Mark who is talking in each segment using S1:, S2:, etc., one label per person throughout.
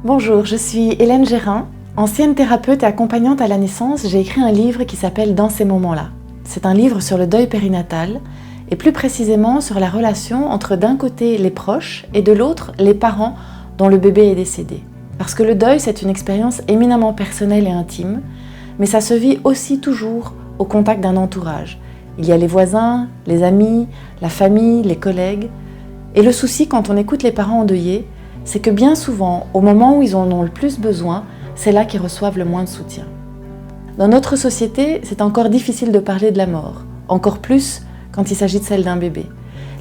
S1: Bonjour, je suis Hélène Gérin. Ancienne thérapeute et accompagnante à la naissance, j'ai écrit un livre qui s'appelle « Dans ces moments-là ». C'est un livre sur le deuil périnatal et plus précisément sur la relation entre d'un côté les proches et de l'autre les parents dont le bébé est décédé. Parce que le deuil, c'est une expérience éminemment personnelle et intime, mais ça se vit aussi toujours au contact d'un entourage. Il y a les voisins, les amis, la famille, les collègues. Et le souci quand on écoute les parents endeuillés, c'est que bien souvent, au moment où ils en ont le plus besoin, c'est là qu'ils reçoivent le moins de soutien. Dans notre société, c'est encore difficile de parler de la mort, encore plus quand il s'agit de celle d'un bébé.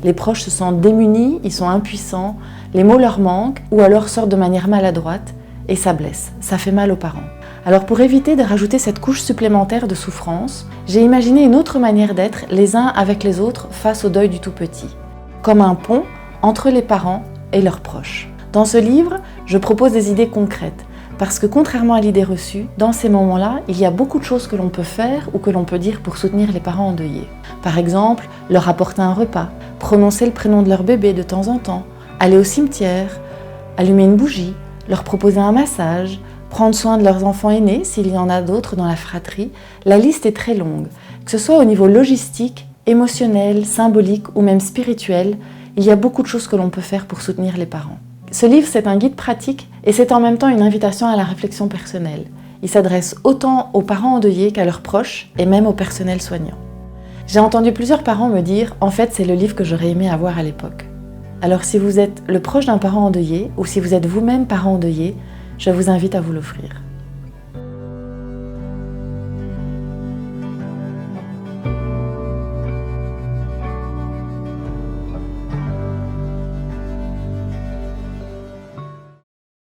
S1: Les proches se sentent démunis, ils sont impuissants, les mots leur manquent ou alors sortent de manière maladroite et ça blesse, ça fait mal aux parents. Alors pour éviter de rajouter cette couche supplémentaire de souffrance, j'ai imaginé une autre manière d'être les uns avec les autres face au deuil du tout petit, comme un pont entre les parents et leurs proches. Dans ce livre, je propose des idées concrètes, parce que contrairement à l'idée reçue, dans ces moments-là, il y a beaucoup de choses que l'on peut faire ou que l'on peut dire pour soutenir les parents endeuillés. Par exemple, leur apporter un repas, prononcer le prénom de leur bébé de temps en temps, aller au cimetière, allumer une bougie, leur proposer un massage, prendre soin de leurs enfants aînés s'il y en a d'autres dans la fratrie. La liste est très longue. Que ce soit au niveau logistique, émotionnel, symbolique ou même spirituel, il y a beaucoup de choses que l'on peut faire pour soutenir les parents. Ce livre, c'est un guide pratique et c'est en même temps une invitation à la réflexion personnelle. Il s'adresse autant aux parents endeuillés qu'à leurs proches et même au personnel soignant. J'ai entendu plusieurs parents me dire « En fait, c'est le livre que j'aurais aimé avoir à l'époque ». Alors si vous êtes le proche d'un parent endeuillé ou si vous êtes vous-même parent endeuillé, je vous invite à vous l'offrir.